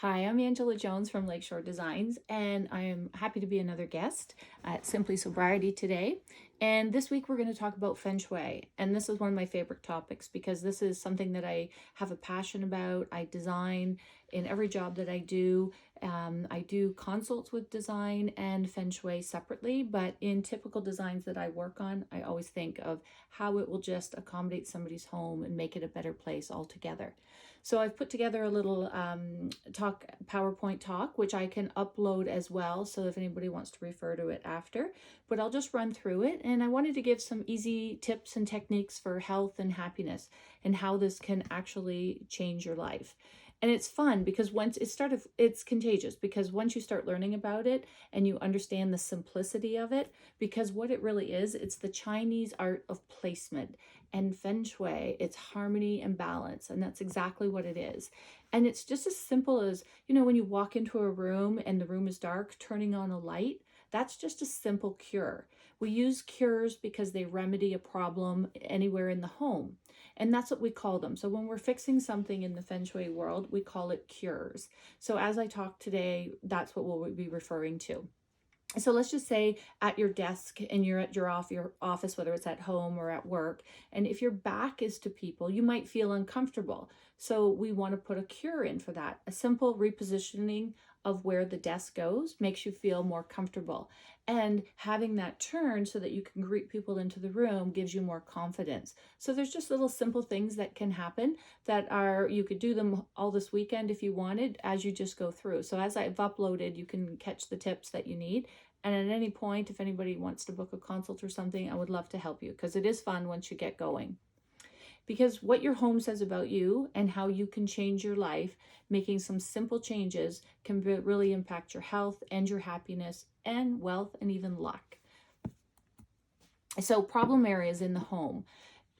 Hi, I'm Angela Jones from Lakeshore Designs, and I'm happy to be another guest at Simply Sobriety today. And this week we're going to talk about Feng Shui. And this is one of my favorite topics because this is something that I have a passion about. I design in every job that I do. I do consults with design and Feng Shui separately, but in typical designs that I work on, I always think of how it will just accommodate somebody's home and make it a better place altogether. So I've put together a little PowerPoint talk, which I can upload as well. So if anybody wants to refer to it after, but I'll just run through it. And I wanted to give some easy tips and techniques for health and happiness and how this can actually change your life. And it's fun because it's contagious because once you start learning about it and you understand the simplicity of it, because what it really is, it's the Chinese art of placement. And Feng Shui, it's harmony and balance. And that's exactly what it is. And it's just as simple as, when you walk into a room and the room is dark, turning on a light, that's just a simple cure. We use cures because they remedy a problem anywhere in the home. And that's what we call them. So when we're fixing something in the Feng Shui world, we call it cures. So as I talk today, that's what we'll be referring to. So let's just say at your desk and you're at your office, whether it's at home or at work, and if your back is to people, you might feel uncomfortable. So we want to put a cure in for that. A simple repositioning of where the desk goes makes you feel more comfortable. And having that turn so that you can greet people into the room gives you more confidence. So there's just little simple things that can happen you could do them all this weekend if you wanted as you just go through. So as I've uploaded, you can catch the tips that you need. And at any point, if anybody wants to book a consult or something, I would love to help you because it is fun once you get going. Because what your home says about you and how you can change your life, making some simple changes can really impact your health and your happiness and wealth and even luck. So problem areas in the home.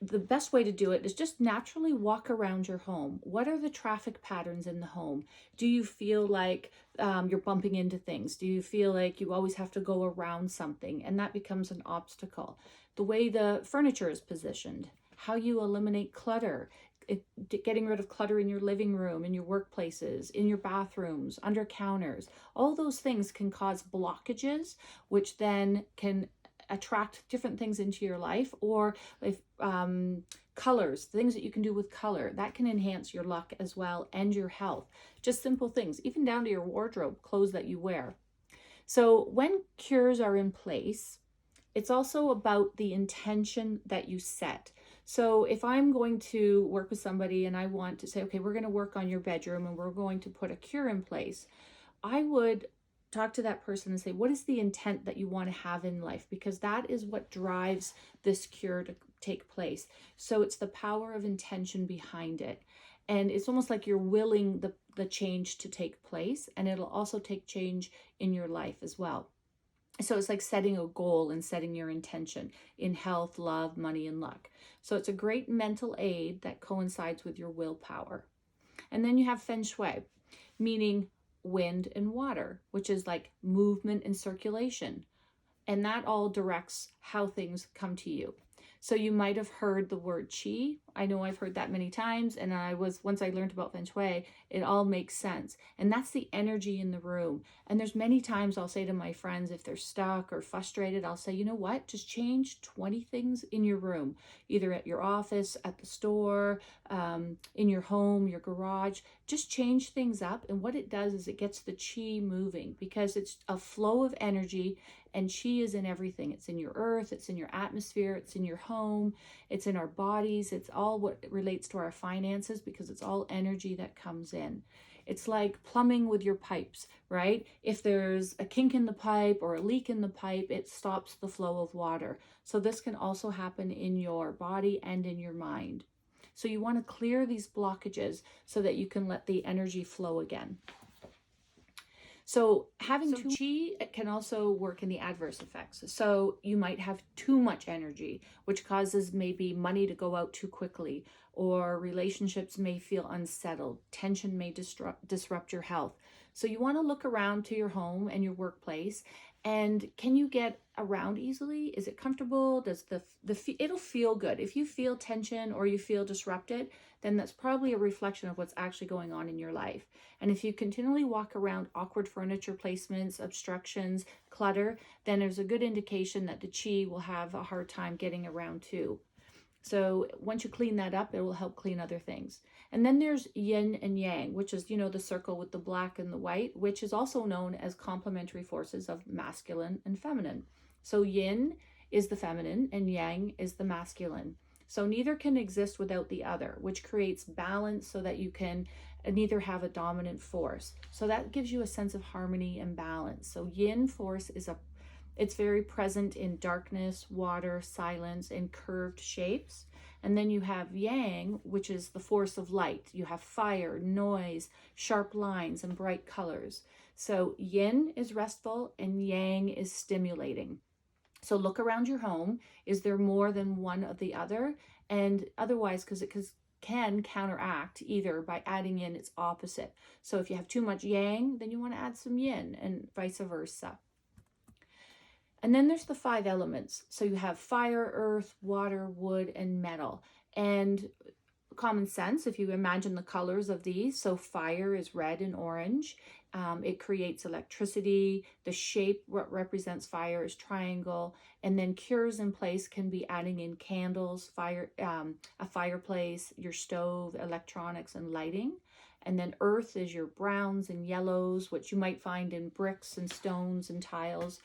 The best way to do it is just naturally walk around your home. What are the traffic patterns in the home? Do you feel like you're bumping into things? Do you feel like you always have to go around something and that becomes an obstacle? The way the furniture is positioned, how you eliminate clutter, getting rid of clutter in your living room, in your workplaces, in your bathrooms, under counters, all those things can cause blockages, which then can attract different things into your life. Or if colors, things that you can do with color, that can enhance your luck as well and your health. Just simple things, even down to your wardrobe, clothes that you wear. So when cures are in place, it's also about the intention that you set. So if I'm going to work with somebody and I want to say, okay, we're going to work on your bedroom and we're going to put a cure in place, I would talk to that person and say, what is the intent that you want to have in life? Because that is what drives this cure to take place. So it's the power of intention behind it. And it's almost like you're willing the change to take place, and it'll also take change in your life as well. So it's like setting a goal and setting your intention in health, love, money, and luck. So it's a great mental aid that coincides with your willpower. And then you have Feng Shui, meaning wind and water, which is like movement and circulation. And that all directs how things come to you. So you might have heard the word qi. I know I've heard that many times. And once I learned about Feng Shui, it all makes sense. And that's the energy in the room. And there's many times I'll say to my friends, if they're stuck or frustrated, I'll say, you know what, just change 20 things in your room, either at your office, at the store, in your home, your garage. Just change things up. And what it does is it gets the qi moving because it's a flow of energy. And qi is in everything. It's in your earth, it's in your atmosphere, it's in your home, it's in our bodies, it's all what relates to our finances because it's all energy that comes in. It's like plumbing with your pipes, right? If there's a kink in the pipe or a leak in the pipe, it stops the flow of water. So this can also happen in your body and in your mind. So you want to clear these blockages so that you can let the energy flow again. So having qi can also work in the adverse effects. So you might have too much energy, which causes maybe money to go out too quickly, or relationships may feel unsettled. Tension may disrupt your health. So you want to look around to your home and your workplace, and can you get around easily? Is it comfortable? Does it'll feel good. If you feel tension or you feel disrupted, then that's probably a reflection of what's actually going on in your life. And if you continually walk around awkward furniture placements, obstructions, clutter, then there's a good indication that the chi will have a hard time getting around too. So once you clean that up, it will help clean other things. And then there's yin and yang, which is, the circle with the black and the white, which is also known as complementary forces of masculine and feminine. So yin is the feminine and yang is the masculine. So neither can exist without the other, which creates balance so that you can neither have a dominant force. So that gives you a sense of harmony and balance. So yin force it's very present in darkness, water, silence, and curved shapes. And then you have yang, which is the force of light. You have fire, noise, sharp lines, and bright colors. So yin is restful and yang is stimulating. So look around your home. Is there more than one of the other? And otherwise, because it can counteract either by adding in its opposite. So if you have too much yang, then you want to add some yin, and vice versa. And then there's the 5 elements. So you have fire, earth, water, wood, and metal. And common sense, if you imagine the colors of these, so fire is red and orange. It creates electricity. The shape what represents fire is triangle. And then cures in place can be adding in candles, a fireplace, your stove, electronics, and lighting. And then earth is your browns and yellows, which you might find in bricks and stones and tiles.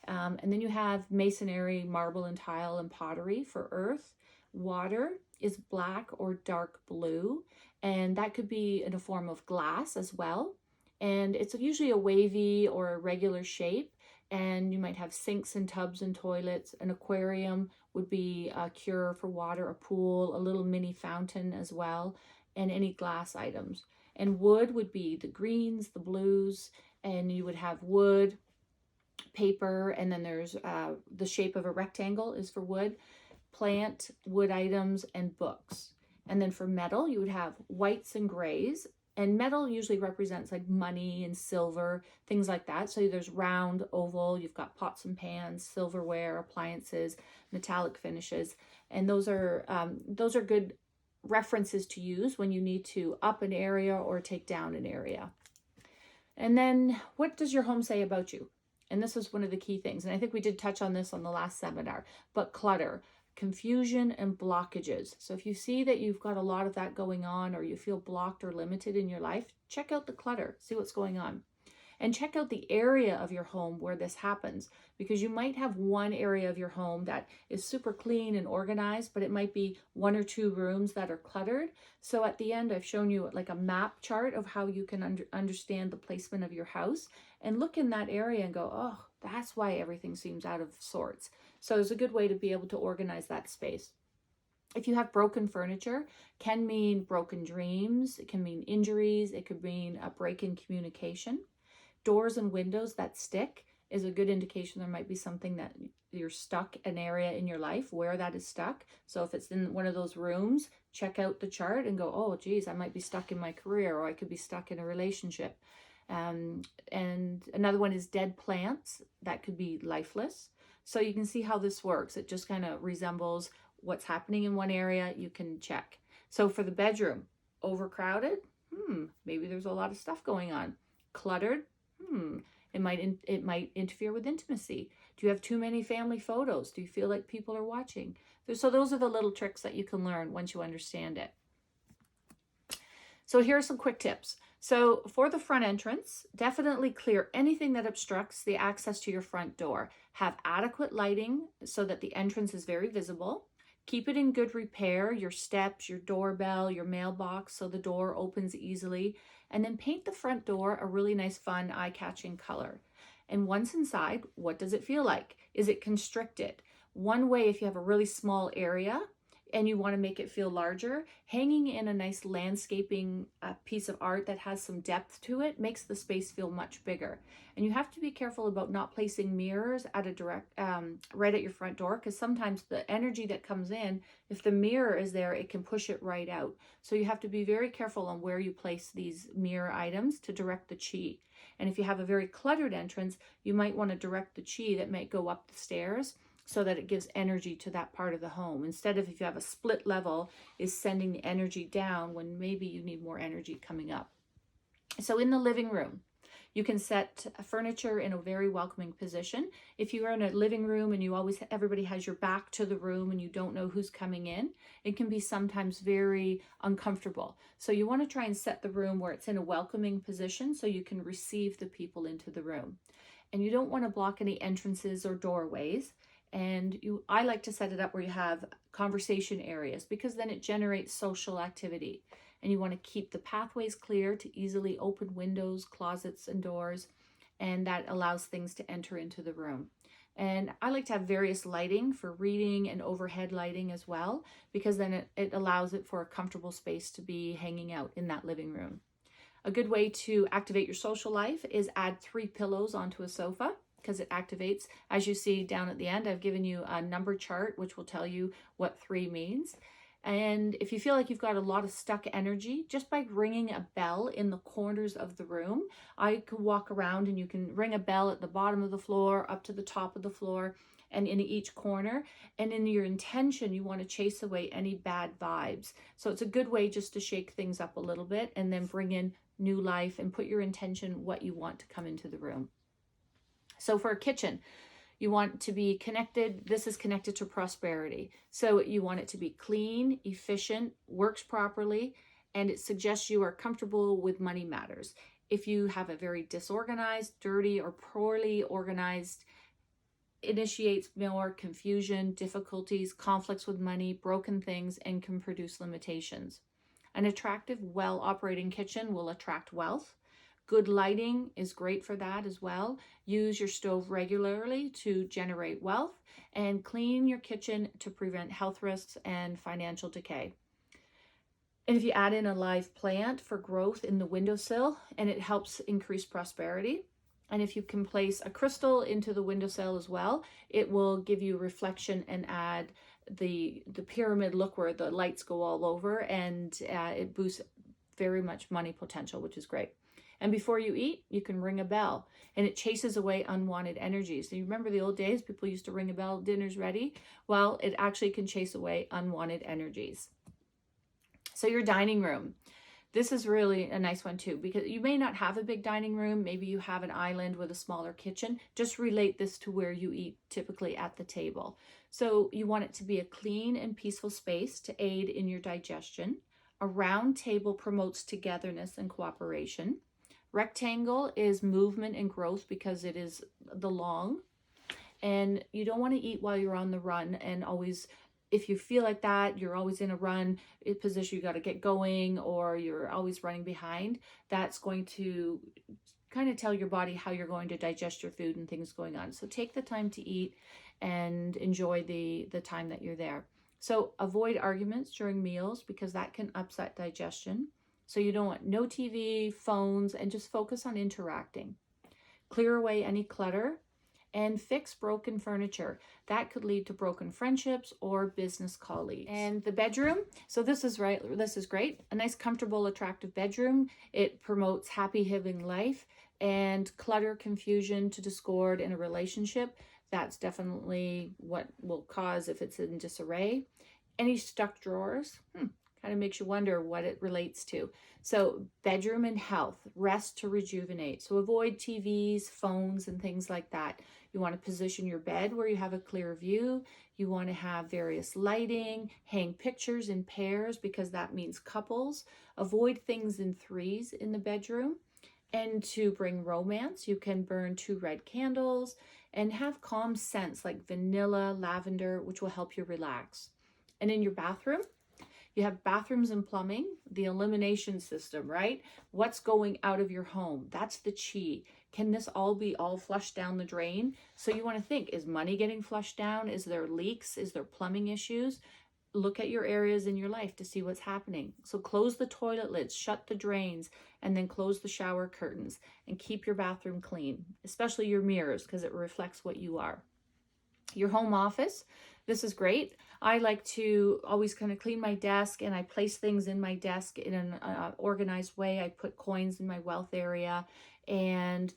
And then you have masonry, marble and tile, and pottery for earth. Water is black or dark blue, and that could be in a form of glass as well. And it's usually a wavy or a regular shape. And you might have sinks and tubs and toilets. An aquarium would be a cure for water, a pool, a little mini fountain as well, and any glass items. And wood would be the greens, the blues, and you would have wood, paper, and then there's the shape of a rectangle is for wood, plant, wood items, and books. And then for metal, you would have whites and grays. And metal usually represents like money and silver, things like that. So there's round, oval, you've got pots and pans, silverware, appliances, metallic finishes. And those are good references to use when you need to up an area or take down an area. And then what does your home say about you? And this is one of the key things. And I think we did touch on this on the last seminar, but clutter, confusion, and blockages. So if you see that you've got a lot of that going on, or you feel blocked or limited in your life, check out the clutter, see what's going on. And check out the area of your home where this happens, because you might have one area of your home that is super clean and organized, but it might be 1 or 2 rooms that are cluttered. So at the end, I've shown you like a map chart of how you can understand the placement of your house, and look in that area and go, oh, that's why everything seems out of sorts. So it's a good way to be able to organize that space. If you have broken furniture, can mean broken dreams, it can mean injuries, it could mean a break in communication. Doors and windows that stick is a good indication there might be something that you're stuck, an area in your life where that is stuck. So if it's in one of those rooms, check out the chart and go, oh, geez, I might be stuck in my career, or I could be stuck in a relationship. And another one is dead plants. That could be lifeless. So you can see how this works. It just kind of resembles what's happening in one area. You can check. So for the bedroom, overcrowded. Maybe there's a lot of stuff going on. Cluttered. It might interfere with intimacy. Do you have too many family photos? Do you feel like people are watching? So those are the little tricks that you can learn once you understand it. So here are some quick tips. So for the front entrance, definitely clear anything that obstructs the access to your front door. Have adequate lighting so that the entrance is very visible. Keep it in good repair, your steps, your doorbell, your mailbox, so the door opens easily. And then paint the front door a really nice, fun, eye-catching color. And once inside, what does it feel like? Is it constricted? One way, if you have a really small area, and you want to make it feel larger, hanging in a nice landscaping piece of art that has some depth to it makes the space feel much bigger. And you have to be careful about not placing mirrors at a direct right at your front door, because sometimes the energy that comes in, if the mirror is there, it can push it right out. So you have to be very careful on where you place these mirror items to direct the chi. And if you have a very cluttered entrance, you might want to direct the chi that might go up the stairs, so that it gives energy to that part of the home. Instead of, if you have a split level, is sending the energy down when maybe you need more energy coming up. So in the living room, you can set furniture in a very welcoming position. If you are in a living room and everybody has your back to the room and you don't know who's coming in, it can be sometimes very uncomfortable. So you want to try and set the room where it's in a welcoming position so you can receive the people into the room. And you don't want to block any entrances or doorways. And I like to set it up where you have conversation areas, because then it generates social activity. And you want to keep the pathways clear to easily open windows, closets, and doors, and that allows things to enter into the room. And I like to have various lighting for reading and overhead lighting as well, because then it allows it for a comfortable space to be hanging out in that living room. A good way to activate your social life is add 3 pillows onto a sofa, because it activates. As you see down at the end, I've given you a number chart which will tell you what 3 means. And if you feel like you've got a lot of stuck energy, just by ringing a bell in the corners of the room, I could walk around and you can ring a bell at the bottom of the floor, up to the top of the floor, and in each corner. And in your intention, you want to chase away any bad vibes. So it's a good way just to shake things up a little bit and then bring in new life and put your intention what you want to come into the room. So for a kitchen, you want to be connected. This is connected to prosperity. So you want it to be clean, efficient, works properly, and it suggests you are comfortable with money matters. If you have a very disorganized, dirty, or poorly organized, initiates more confusion, difficulties, conflicts with money, broken things, and can produce limitations. An attractive, well-operating kitchen will attract wealth. Good lighting is great for that as well. Use your stove regularly to generate wealth, and clean your kitchen to prevent health risks and financial decay. And if you add in a live plant for growth in the windowsill, and it helps increase prosperity. And if you can place a crystal into the windowsill as well, it will give you reflection and add the pyramid look where the lights go all over, and it boosts very much money potential, which is great. And before you eat, you can ring a bell, and it chases away unwanted energies. So you remember the old days, people used to ring a bell, dinner's ready. Well, it actually can chase away unwanted energies. So your dining room. This is really a nice one too, because you may not have a big dining room. Maybe you have an island with a smaller kitchen. Just relate this to where you eat typically at the table. So you want it to be a clean and peaceful space to aid in your digestion. A round table promotes togetherness and cooperation. Rectangle is movement and growth because it is the long. And you don't want to eat while you're on the run, and always, if you feel like that, you're always in a run position, you got to get going, or you're always running behind, that's going to kind of tell your body how you're going to digest your food and things going on. So take the time to eat and enjoy the time that you're there. So avoid arguments during meals, because that can upset digestion. So you don't want no TV, phones, and just focus on interacting. Clear away any clutter and fix broken furniture. That could lead to broken friendships or business colleagues. And the bedroom, so this is great. A nice, comfortable, attractive bedroom. It promotes happy living life, and clutter, confusion to discord in a relationship. That's definitely what will cause if it's in disarray. Any stuck drawers, kind of makes you wonder what it relates to. So bedroom and health, rest to rejuvenate. So avoid TVs, phones, and things like that. You want to position your bed where you have a clear view. You want to have various lighting, hang pictures in pairs, because that means couples. Avoid things in threes in the bedroom. And to bring romance, you can burn 2 red candles and have calm scents like vanilla, lavender, which will help you relax. And in your bathroom, you have bathrooms and plumbing, the elimination system, right? What's going out of your home? That's the chi. Can this all be flushed down the drain? So you want to think, is money getting flushed down? Is there leaks? Is there plumbing issues? look at your areas in your life to see what's happening. So close the toilet lids, shut the drains, and then close the shower curtains, and keep your bathroom clean, especially your mirrors, because it reflects what you are. Your home office, this is great. I like to always kind of clean my desk, and I place things in my desk in an organized way. I put coins in my wealth area, and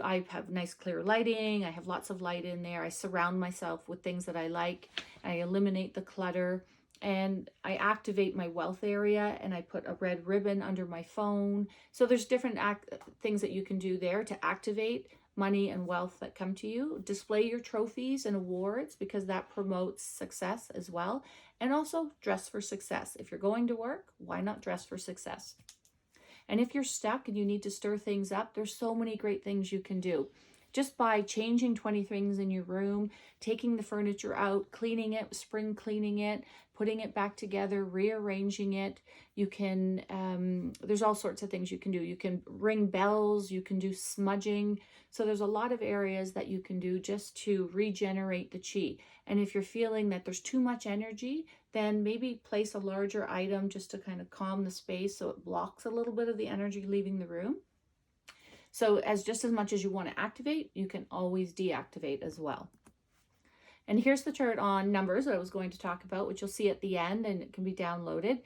I have nice clear lighting. I have lots of light in there. I surround myself with things that I like. I eliminate the clutter, and I activate my wealth area, and I put a red ribbon under my phone. So there's different things that you can do there to activate money and wealth that come to you. Display your trophies and awards, because that promotes success as well. And also dress for success. If you're going to work, why not dress for success? And if you're stuck and you need to stir things up, there's so many great things you can do. Just by changing 20 things in your room, taking the furniture out, cleaning it, spring cleaning it, putting it back together, rearranging it. You can, there's all sorts of things you can do. You can ring bells, you can do smudging. So there's a lot of areas that you can do just to regenerate the chi. And if you're feeling that there's too much energy, then maybe place a larger item just to kind of calm the space so it blocks a little bit of the energy leaving the room. So just as much as you want to activate, you can always deactivate as well. And here's the chart on numbers that I was going to talk about, which you'll see at the end, and it can be downloaded.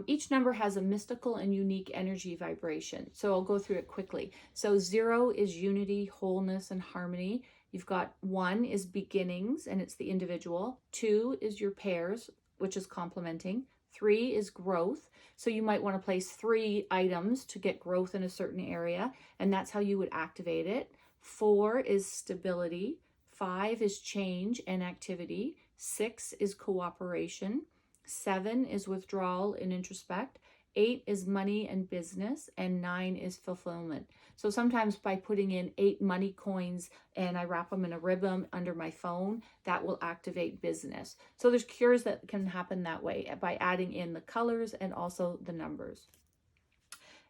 Each number has a mystical and unique energy vibration. So I'll go through it quickly. So 0 is unity, wholeness, and harmony. You've got 1 is beginnings, and it's the individual. 2 is your pairs, which is complementing. 3 is growth. So you might want to place 3 items to get growth in a certain area, and that's how you would activate it. 4 is stability. 5 is change and activity. 6 is cooperation. 7 is withdrawal and introspect. 8 is money and business, and 9 is fulfillment. So sometimes by putting in 8 money coins and I wrap them in a ribbon under my phone, that will activate business. So there's cures that can happen that way by adding in the colors and also the numbers.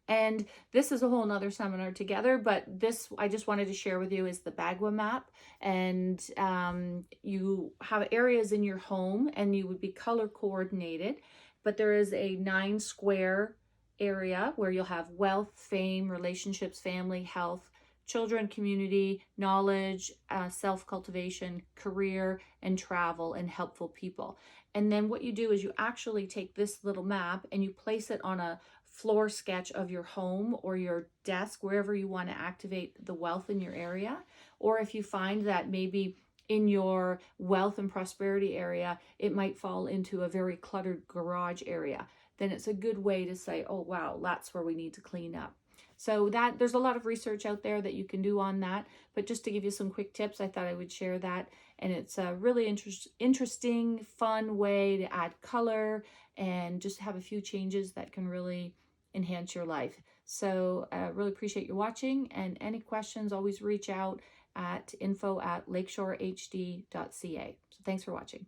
And this is a whole nother seminar together, but this I just wanted to share with you is the Bagwa Map. And you have areas in your home and you would be color coordinated, but there is a 9 square area where you'll have wealth, fame, relationships, family, health, children, community, knowledge, self-cultivation, career, and travel, and helpful people. And then what you do is you actually take this little map and you place it on a floor sketch of your home or your desk, wherever you want to activate the wealth in your area. Or if you find that maybe in your wealth and prosperity area, it might fall into a very cluttered garage area, then it's a good way to say, oh, wow, that's where we need to clean up. So that there's a lot of research out there that you can do on that. But just to give you some quick tips, I thought I would share that. And it's a really interesting, fun way to add color and just have a few changes that can really enhance your life. So I really appreciate you watching, and any questions, always reach out at info@lakeshorehd.ca. So thanks for watching.